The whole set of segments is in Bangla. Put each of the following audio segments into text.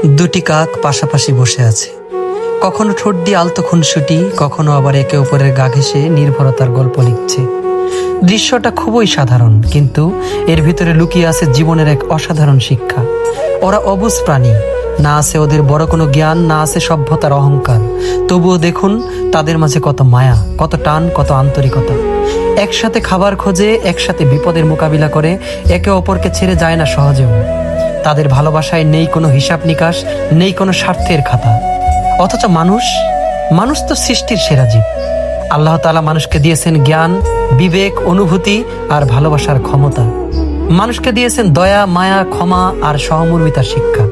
দুটি কাক পাশাপাশি বসে আছে, কখনো ঠোঁট দিয়ে আলতো খুনসুটি, কখনো আবার একে অপরের গা ঘেঁষে নির্ভরতার গল্প লিখছে। দৃশ্যটা খুবই সাধারণ, কিন্তু এর ভিতরে লুকিয়ে আছে জীবনের এক অসাধারণ শিক্ষা। ওরা অবুঝ প্রাণী, না আছে ওদের বড় কোনো জ্ঞান, না আছে সভ্যতার অহংকার। তবুও দেখুন তাদের মাঝে কত মায়া, কত টান, কত আন্তরিকতা। একসাথে খাবার খোঁজে, একসাথে বিপদের মোকাবিলা করে, একে অপরকে ছেড়ে যায় না সহজেও। তাদের ভালোবাসায় নেই কোনো হিসাব নিকাশ, নেই কোনো স্বার্থের খাতা। অথচ মানুষ তো সৃষ্টির সেরা জীব। আল্লাহ তাআলা মানুষকে দিয়েছেন জ্ঞান, বিবেক, অনুভূতি আর ভালোবাসার ক্ষমতা। মানুষকে দিয়েছেন দয়া, মায়া, ক্ষমা আর সহমর্মিতার শিক্ষা।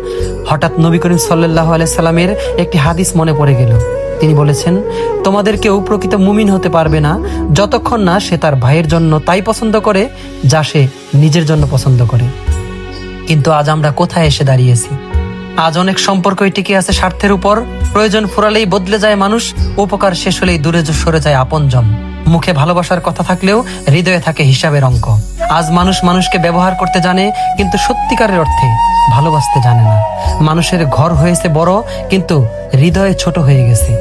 হঠাৎ নবী করিম সাল্লাল্লাহু আলাইহি সাল্লামের একটি হাদিস মনে পড়ে গেল। তিনি বলেছেন, তোমাদের কেউ প্রকৃত মুমিন হতে পারবে না যতক্ষণ না সে তার ভাইয়ের জন্য তাই পছন্দ করে যা সে নিজের জন্য পছন্দ করে। কিন্তু আজ আমরা কোথায় এসে দাঁড়িয়েছি? আজ অনেক সম্পর্কই টিকে আছে স্বার্থের উপর। প্রয়োজন ফুরালেই বদলে যায় মানুষ, উপকার শেষ হলেই দূরে সরে যায় আপনজন। মুখে ভালোবাসার কথা থাকলেও হৃদয়ে থাকে হিসাবের অঙ্ক। আজ মানুষ মানুষকে ব্যবহার করতে জানে, কিন্তু সত্যিকারের অর্থে ভালোবাসতে জানে না। মানুষের ঘর হয়েছে বড়, কিন্তু হৃদয়ে ছোট হয়ে গেছে।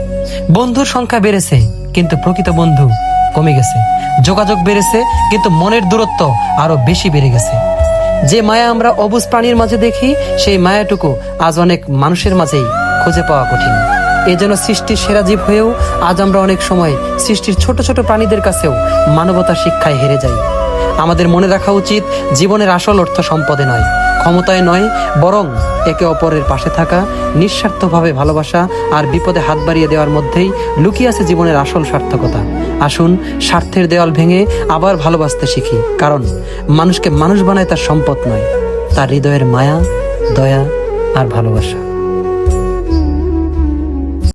বন্ধুর সংখ্যা বেড়েছে, কিন্তু প্রকৃত বন্ধু কমে গেছে। যোগাযোগ বেড়েছে, কিন্তু মনের দূরত্ব আরো বেশি বেড়ে গেছে। যে মায়া আমরা অবুঝ প্রাণীর মাঝে দেখি, সেই মায়াটুকু আজ অনেক মানুষের মাঝেই খুঁজে পাওয়া কঠিন। এ যেন সৃষ্টির সেরা জীব হয়েও আজ আমরা অনেক সময় সৃষ্টির ছোট ছোট প্রাণীদের কাছেও মানবতার শিক্ষায় হেরে যাই। আমাদের মনে রাখা উচিত, জীবনের আসল অর্থ সম্পদে নয়, ক্ষমতায় নয়, বরং একে অপরের পাশে থাকা, নিঃস্বার্থভাবে ভালোবাসা আর বিপদে হাত বাড়িয়ে দেওয়ার মধ্যেই লুকিয়ে আছে জীবনের আসল সার্থকতা। আসুন স্বার্থের দেওয়াল ভেঙে আবার ভালোবাসতে শিখি, কারণ মানুষকে মানুষ বানায় তার সম্পদ নয়, তার হৃদয়ের মায়া, দয়া আর ভালোবাসা।